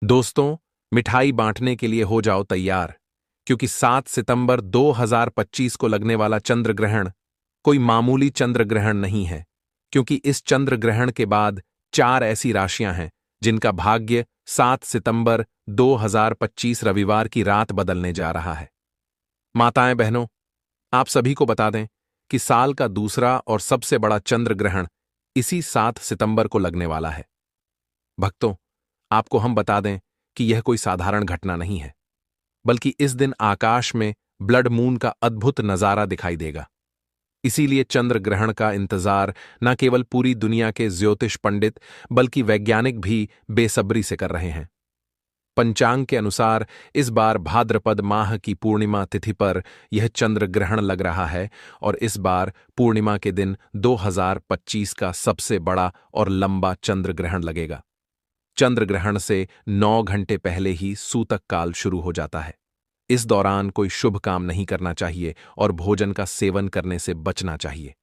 दोस्तों, मिठाई बांटने के लिए हो जाओ तैयार, क्योंकि 7 सितंबर 2025 को लगने वाला चंद्र ग्रहण कोई मामूली चंद्र ग्रहण नहीं है, क्योंकि इस चंद्र ग्रहण के बाद 4 ऐसी राशियां हैं जिनका भाग्य 7 सितंबर 2025 रविवार की रात बदलने जा रहा है। माताएं बहनों, आप सभी को बता दें कि साल का दूसरा और सबसे बड़ा चंद्र ग्रहण इसी 7 सितंबर को लगने वाला है। भक्तों, आपको हम बता दें कि यह कोई साधारण घटना नहीं है, बल्कि इस दिन आकाश में ब्लड मून का अद्भुत नजारा दिखाई देगा। इसीलिए चंद्र ग्रहण का इंतजार न केवल पूरी दुनिया के ज्योतिष पंडित बल्कि वैज्ञानिक भी बेसब्री से कर रहे हैं। पंचांग के अनुसार इस बार भाद्रपद माह की पूर्णिमा तिथि पर यह चंद्र ग्रहण लग रहा है और इस बार पूर्णिमा के दिन 2025 का सबसे बड़ा और लंबा चंद्र ग्रहण लगेगा। चंद्र ग्रहण से 9 घंटे पहले ही सूतक काल शुरू हो जाता है। इस दौरान कोई शुभ काम नहीं करना चाहिए और भोजन का सेवन करने से बचना चाहिए।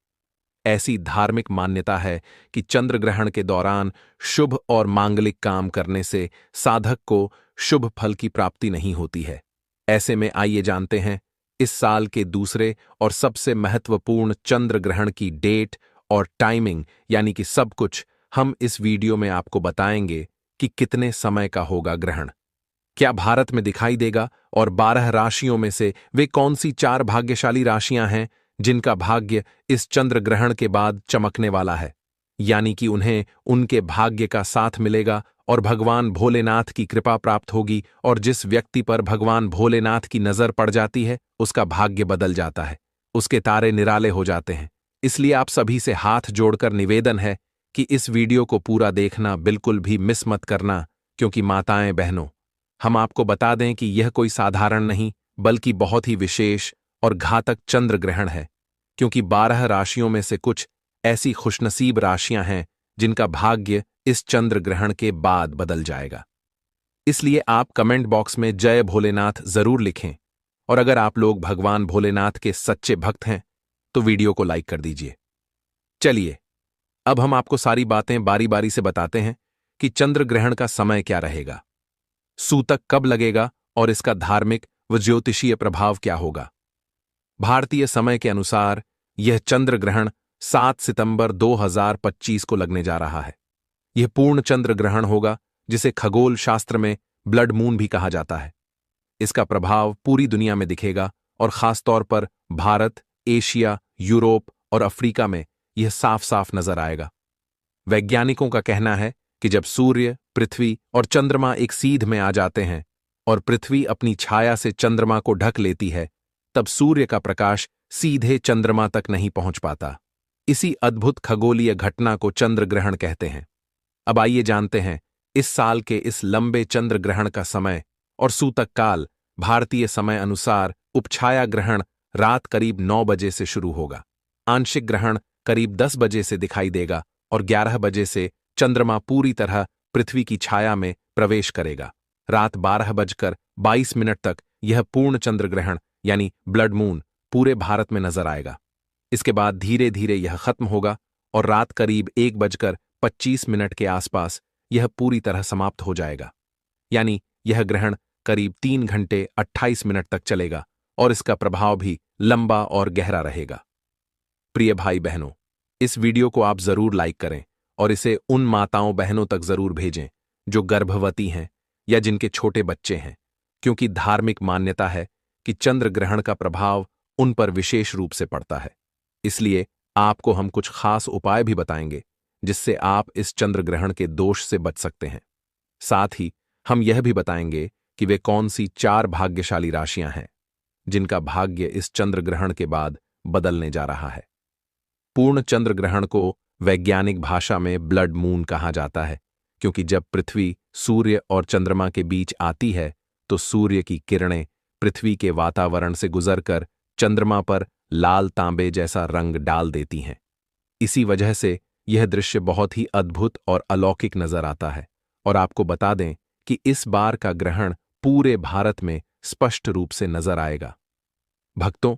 ऐसी धार्मिक मान्यता है कि चंद्र ग्रहण के दौरान शुभ और मांगलिक काम करने से साधक को शुभ फल की प्राप्ति नहीं होती है। ऐसे में आइए जानते हैं इस साल के दूसरे और सबसे महत्वपूर्ण चंद्र ग्रहण की डेट और टाइमिंग, यानी कि सब कुछ हम इस वीडियो में आपको बताएंगे कि कितने समय का होगा ग्रहण, क्या भारत में दिखाई देगा और 12 राशियों में से वे कौन सी 4 भाग्यशाली राशियां हैं जिनका भाग्य इस चंद्र ग्रहण के बाद चमकने वाला है, यानी कि उन्हें उनके भाग्य का साथ मिलेगा और भगवान भोलेनाथ की कृपा प्राप्त होगी और जिस व्यक्ति पर भगवान भोलेनाथ की नजर पड़ जाती है उसका भाग्य बदल जाता है, उसके तारे निराले हो जाते हैं। इसलिए आप सभी से हाथ जोड़कर निवेदन है कि इस वीडियो को पूरा देखना, बिल्कुल भी मिस मत करना, क्योंकि माताएं बहनों, हम आपको बता दें कि यह कोई साधारण नहीं बल्कि बहुत ही विशेष और घातक चंद्र ग्रहण है, क्योंकि 12 राशियों में से कुछ ऐसी खुशनसीब राशियां हैं जिनका भाग्य इस चंद्र ग्रहण के बाद बदल जाएगा। इसलिए आप कमेंट बॉक्स में जय भोलेनाथ जरूर लिखें और अगर आप लोग भगवान भोलेनाथ के सच्चे भक्त हैं तो वीडियो को लाइक कर दीजिए। चलिए, अब हम आपको सारी बातें बारी बारी से बताते हैं कि चंद्र ग्रहण का समय क्या रहेगा, सूतक कब लगेगा और इसका धार्मिक व ज्योतिषीय प्रभाव क्या होगा। भारतीय समय के अनुसार यह चंद्र ग्रहण 7 सितंबर 2025 को लगने जा रहा है। यह पूर्ण चंद्र ग्रहण होगा जिसे खगोल शास्त्र में ब्लड मून भी कहा जाता है। इसका प्रभाव पूरी दुनिया में दिखेगा और खासतौर पर भारत, एशिया, यूरोप और अफ्रीका में यह साफ साफ नजर आएगा। वैज्ञानिकों का कहना है कि जब सूर्य, पृथ्वी और चंद्रमा एक सीध में आ जाते हैं और पृथ्वी अपनी छाया से चंद्रमा को ढक लेती है, तब सूर्य का प्रकाश सीधे चंद्रमा तक नहीं पहुंच पाता। इसी अद्भुत खगोलीय घटना को चंद्र ग्रहण कहते हैं। अब आइए जानते हैं इस साल के इस लंबे चंद्र ग्रहण का समय और सूतक काल। भारतीय समय अनुसार उपछाया ग्रहण रात करीब 9 बजे से शुरू होगा। आंशिक ग्रहण करीब 10 बजे से दिखाई देगा और 11 बजे से चंद्रमा पूरी तरह पृथ्वी की छाया में प्रवेश करेगा। रात 12:22 तक यह पूर्ण चंद्र ग्रहण यानी ब्लड मून पूरे भारत में नजर आएगा। इसके बाद धीरे धीरे यह खत्म होगा और रात करीब 1:25 के आसपास यह पूरी तरह समाप्त हो जाएगा, यानी यह ग्रहण करीब 3 घंटे 28 मिनट तक चलेगा और इसका प्रभाव भी लंबा और गहरा रहेगा। प्रिय भाई बहनों, इस वीडियो को आप जरूर लाइक करें और इसे उन माताओं बहनों तक जरूर भेजें जो गर्भवती हैं या जिनके छोटे बच्चे हैं, क्योंकि धार्मिक मान्यता है कि चंद्र ग्रहण का प्रभाव उन पर विशेष रूप से पड़ता है। इसलिए आपको हम कुछ खास उपाय भी बताएंगे जिससे आप इस चंद्र ग्रहण के दोष से बच सकते हैं। साथ ही हम यह भी बताएंगे कि वे कौन सी 4 भाग्यशाली राशियां हैं जिनका भाग्य इस चंद्र ग्रहण के बाद बदलने जा रहा है। पूर्ण चंद्र ग्रहण को वैज्ञानिक भाषा में ब्लड मून कहा जाता है, क्योंकि जब पृथ्वी सूर्य और चंद्रमा के बीच आती है तो सूर्य की किरणें पृथ्वी के वातावरण से गुजरकर चंद्रमा पर लाल तांबे जैसा रंग डाल देती हैं। इसी वजह से यह दृश्य बहुत ही अद्भुत और अलौकिक नजर आता है। और आपको बता दें कि इस बार का ग्रहण पूरे भारत में स्पष्ट रूप से नजर आएगा। भक्तों,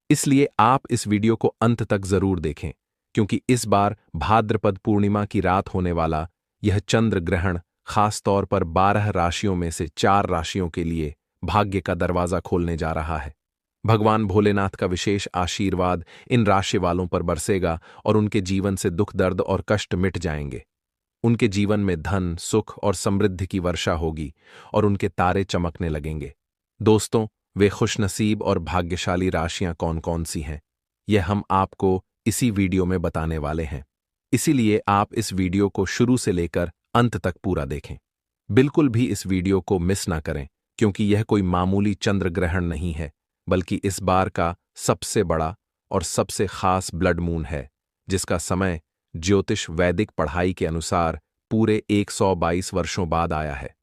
इसलिए आप इस वीडियो को अंत तक जरूर देखें, क्योंकि इस बार भाद्रपद पूर्णिमा की रात होने वाला यह चंद्र ग्रहण खास तौर पर 12 राशियों में से 4 राशियों के लिए भाग्य का दरवाजा खोलने जा रहा है। भगवान भोलेनाथ का विशेष आशीर्वाद इन राशि वालों पर बरसेगा और उनके जीवन से दुख दर्द और कष्ट मिट जाएंगे। उनके जीवन में धन, सुख और समृद्धि की वर्षा होगी और उनके तारे चमकने लगेंगे। दोस्तों, वे खुशनसीब और भाग्यशाली राशियां कौन कौन सी हैं, यह हम आपको इसी वीडियो में बताने वाले हैं। इसीलिए आप इस वीडियो को शुरू से लेकर अंत तक पूरा देखें। बिल्कुल भी इस वीडियो को मिस ना करें, क्योंकि यह कोई मामूली चंद्र ग्रहण नहीं है, बल्कि इस बार का सबसे बड़ा और सबसे खास ब्लड मून है, जिसका समय ज्योतिष वैदिक पढ़ाई के अनुसार पूरे 122 वर्षों बाद आया है।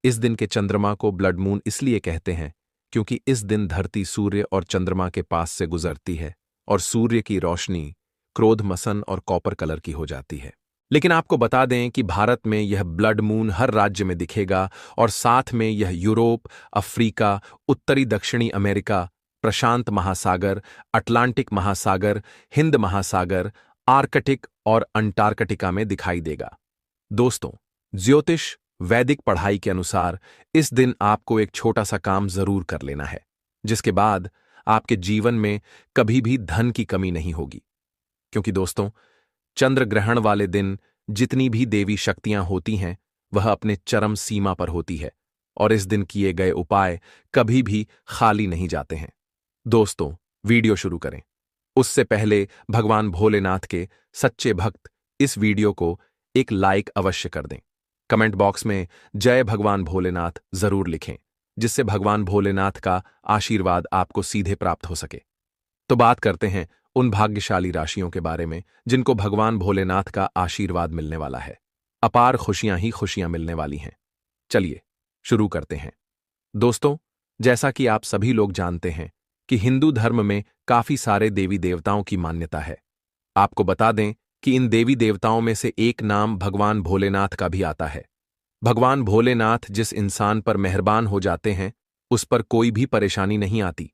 इस दिन के चंद्रमा को ब्लड मून इसलिए कहते हैं क्योंकि इस दिन धरती सूर्य और चंद्रमा के पास से गुजरती है और सूर्य की रोशनी क्रोध मसन और कॉपर कलर की हो जाती है। लेकिन आपको बता दें कि भारत में यह ब्लड मून हर राज्य में दिखेगा और साथ में यह यूरोप, अफ्रीका, उत्तरी दक्षिणी अमेरिका, प्रशांत महासागर, अटलांटिक महासागर, हिंद महासागर, आर्कटिक और अंटार्कटिका में दिखाई देगा। दोस्तों, ज्योतिष वैदिक पढ़ाई के अनुसार इस दिन आपको एक छोटा सा काम जरूर कर लेना है, जिसके बाद आपके जीवन में कभी भी धन की कमी नहीं होगी। क्योंकि दोस्तों, चंद्र ग्रहण वाले दिन जितनी भी देवी शक्तियां होती हैं, वह अपने चरम सीमा पर होती है और इस दिन किए गए उपाय कभी भी खाली नहीं जाते हैं। दोस्तों, वीडियो शुरू करें उससे पहले भगवान भोलेनाथ के सच्चे भक्त इस वीडियो को एक लाइक अवश्य कर दें। कमेंट बॉक्स में जय भगवान भोलेनाथ जरूर लिखें, जिससे भगवान भोलेनाथ का आशीर्वाद आपको सीधे प्राप्त हो सके। तो बात करते हैं उन भाग्यशाली राशियों के बारे में जिनको भगवान भोलेनाथ का आशीर्वाद मिलने वाला है। अपार खुशियां ही खुशियां मिलने वाली हैं। चलिए शुरू करते हैं। दोस्तों, जैसा कि आप सभी लोग जानते हैं कि हिंदू धर्म में काफी सारे देवी देवताओं की मान्यता है। आपको बता दें कि इन देवी देवताओं में से एक नाम भगवान भोलेनाथ का भी आता है। भगवान भोलेनाथ जिस इंसान पर मेहरबान हो जाते हैं, उस पर कोई भी परेशानी नहीं आती।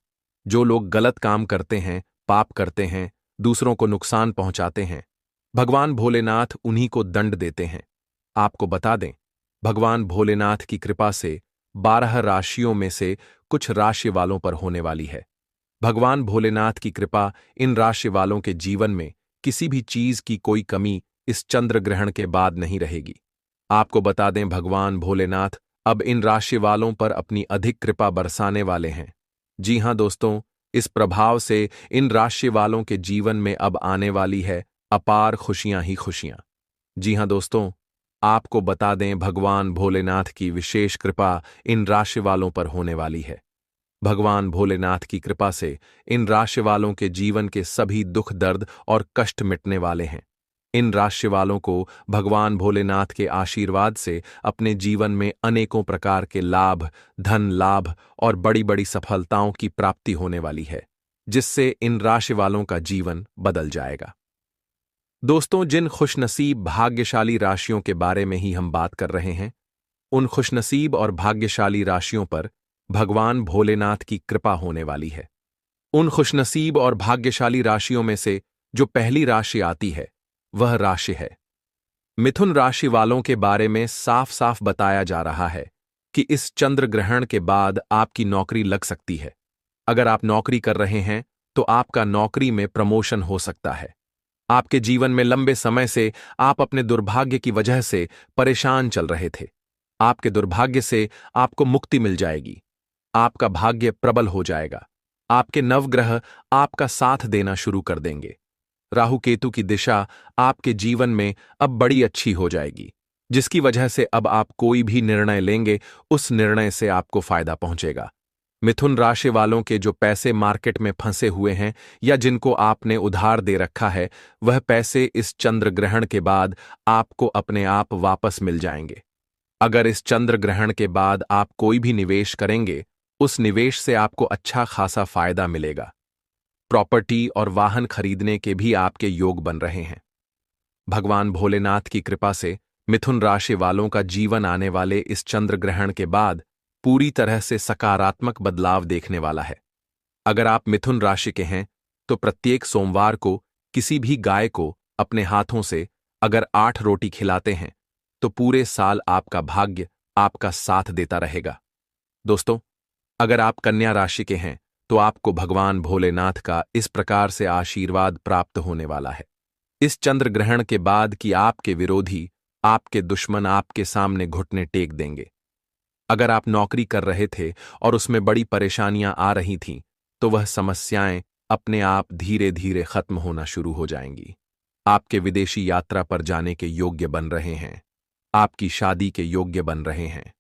जो लोग गलत काम करते हैं, पाप करते हैं, दूसरों को नुकसान पहुंचाते हैं, भगवान भोलेनाथ उन्हीं को दंड देते हैं। आपको बता दें, भगवान भोलेनाथ की कृपा से 12 राशियों में से कुछ राशि वालों पर होने वाली है। भगवान भोलेनाथ की कृपा इन राशि वालों के जीवन में किसी भी चीज की कोई कमी इस चंद्र ग्रहण के बाद नहीं रहेगी। आपको बता दें, भगवान भोलेनाथ अब इन राशि वालों पर अपनी अधिक कृपा बरसाने वाले हैं। जी हां दोस्तों, इस प्रभाव से इन राशि वालों के जीवन में अब आने वाली है अपार खुशियां ही खुशियां। जी हां दोस्तों, आपको बता दें, भगवान भोलेनाथ की विशेष कृपा इन राशि वालों पर होने वाली है। भगवान भोलेनाथ की कृपा से इन राशि वालों के जीवन के सभी दुख दर्द और कष्ट मिटने वाले हैं। इन राशि वालों को भगवान भोलेनाथ के आशीर्वाद से अपने जीवन में अनेकों प्रकार के लाभ, धन लाभ और बड़ी बड़ी सफलताओं की प्राप्ति होने वाली है, जिससे इन राशि वालों का जीवन बदल जाएगा। दोस्तों, जिन खुशनसीब भाग्यशाली राशियों के बारे में ही हम बात कर रहे हैं, उन खुशनसीब और भाग्यशाली राशियों पर भगवान भोलेनाथ की कृपा होने वाली है। उन खुशनसीब और भाग्यशाली राशियों में से जो पहली राशि आती है, वह राशि है मिथुन। राशि वालों के बारे में साफ साफ बताया जा रहा है कि इस चंद्र ग्रहण के बाद आपकी नौकरी लग सकती है। अगर आप नौकरी कर रहे हैं तो आपका नौकरी में प्रमोशन हो सकता है। आपके जीवन में लंबे समय से आप अपने दुर्भाग्य की वजह से परेशान चल रहे थे। आपके दुर्भाग्य से आपको मुक्ति मिल जाएगी। आपका भाग्य प्रबल हो जाएगा। आपके नवग्रह आपका साथ देना शुरू कर देंगे। राहु केतु की दिशा आपके जीवन में अब बड़ी अच्छी हो जाएगी, जिसकी वजह से अब आप कोई भी निर्णय लेंगे, उस निर्णय से आपको फायदा पहुंचेगा। मिथुन राशि वालों के जो पैसे मार्केट में फंसे हुए हैं या जिनको आपने उधार दे रखा है, वह पैसे इस चंद्र ग्रहण के बाद आपको अपने आप वापस मिल जाएंगे। अगर इस चंद्र ग्रहण के बाद आप कोई भी निवेश करेंगे, उस निवेश से आपको अच्छा खासा फायदा मिलेगा। प्रॉपर्टी और वाहन खरीदने के भी आपके योग बन रहे हैं। भगवान भोलेनाथ की कृपा से मिथुन राशि वालों का जीवन आने वाले इस चंद्र ग्रहण के बाद पूरी तरह से सकारात्मक बदलाव देखने वाला है। अगर आप मिथुन राशि के हैं तो प्रत्येक सोमवार को किसी भी गाय को अपने हाथों से अगर 8 रोटी खिलाते हैं तो पूरे साल आपका भाग्य आपका साथ देता रहेगा। दोस्तों, अगर आप कन्या राशि के हैं तो आपको भगवान भोलेनाथ का इस प्रकार से आशीर्वाद प्राप्त होने वाला है इस चंद्र ग्रहण के बाद कि आपके विरोधी, आपके दुश्मन आपके सामने घुटने टेक देंगे। अगर आप नौकरी कर रहे थे और उसमें बड़ी परेशानियां आ रही थीं, तो वह समस्याएं अपने आप धीरे धीरे खत्म होना शुरू हो जाएंगी। आपके विदेशी यात्रा पर जाने के योग्य बन रहे हैं। आपकी शादी के योग्य बन रहे हैं।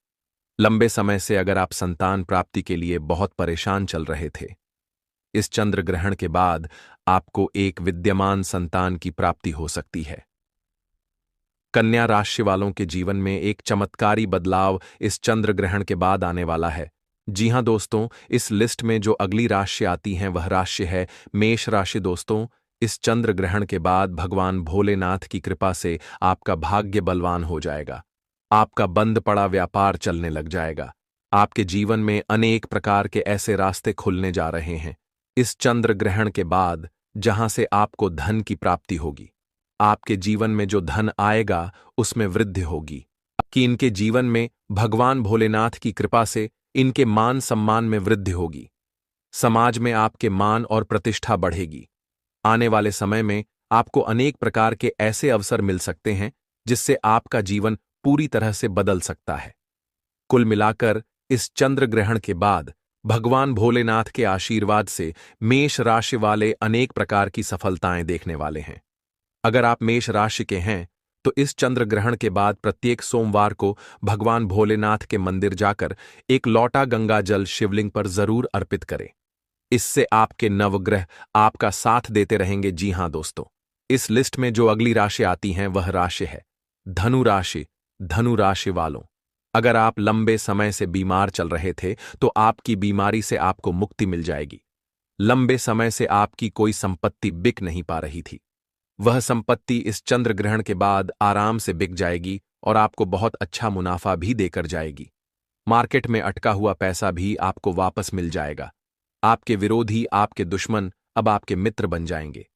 लंबे समय से अगर आप संतान प्राप्ति के लिए बहुत परेशान चल रहे थे, इस चंद्र ग्रहण के बाद आपको एक विद्यमान संतान की प्राप्ति हो सकती है। कन्या राशि वालों के जीवन में एक चमत्कारी बदलाव इस चंद्र ग्रहण के बाद आने वाला है। जी हां दोस्तों, इस लिस्ट में जो अगली राशि आती है वह राशि है मेष राशि। दोस्तों, इस चंद्र ग्रहण के बाद भगवान भोलेनाथ की कृपा से आपका भाग्य बलवान हो जाएगा। आपका बंद पड़ा व्यापार चलने लग जाएगा। आपके जीवन में अनेक प्रकार के ऐसे रास्ते खुलने जा रहे हैं इस चंद्र ग्रहण के बाद, जहां से आपको धन की प्राप्ति होगी। आपके जीवन में जो धन आएगा उसमें वृद्धि होगी कि इनके जीवन में भगवान भोलेनाथ की कृपा से इनके मान सम्मान में वृद्धि होगी। समाज में आपके मान और प्रतिष्ठा बढ़ेगी। आने वाले समय में आपको अनेक प्रकार के ऐसे अवसर मिल सकते हैं जिससे आपका जीवन पूरी तरह से बदल सकता है। कुल मिलाकर इस चंद्र ग्रहण के बाद भगवान भोलेनाथ के आशीर्वाद से मेष राशि वाले अनेक प्रकार की सफलताएं देखने वाले हैं। अगर आप मेष राशि के हैं तो इस चंद्र ग्रहण के बाद प्रत्येक सोमवार को भगवान भोलेनाथ के मंदिर जाकर एक लौटा गंगा जल शिवलिंग पर जरूर अर्पित करें। इससे आपके नवग्रह आपका साथ देते रहेंगे। जी हां दोस्तों, इस लिस्ट में जो अगली राशि आती है वह राशि है धनु राशि। धनु राशि वालों, अगर आप लंबे समय से बीमार चल रहे थे तो आपकी बीमारी से आपको मुक्ति मिल जाएगी। लंबे समय से आपकी कोई संपत्ति बिक नहीं पा रही थी, वह संपत्ति इस चंद्र ग्रहण के बाद आराम से बिक जाएगी और आपको बहुत अच्छा मुनाफा भी देकर जाएगी। मार्केट में अटका हुआ पैसा भी आपको वापस मिल जाएगा। आपके विरोधी, आपके दुश्मन अब आपके मित्र बन जाएंगे।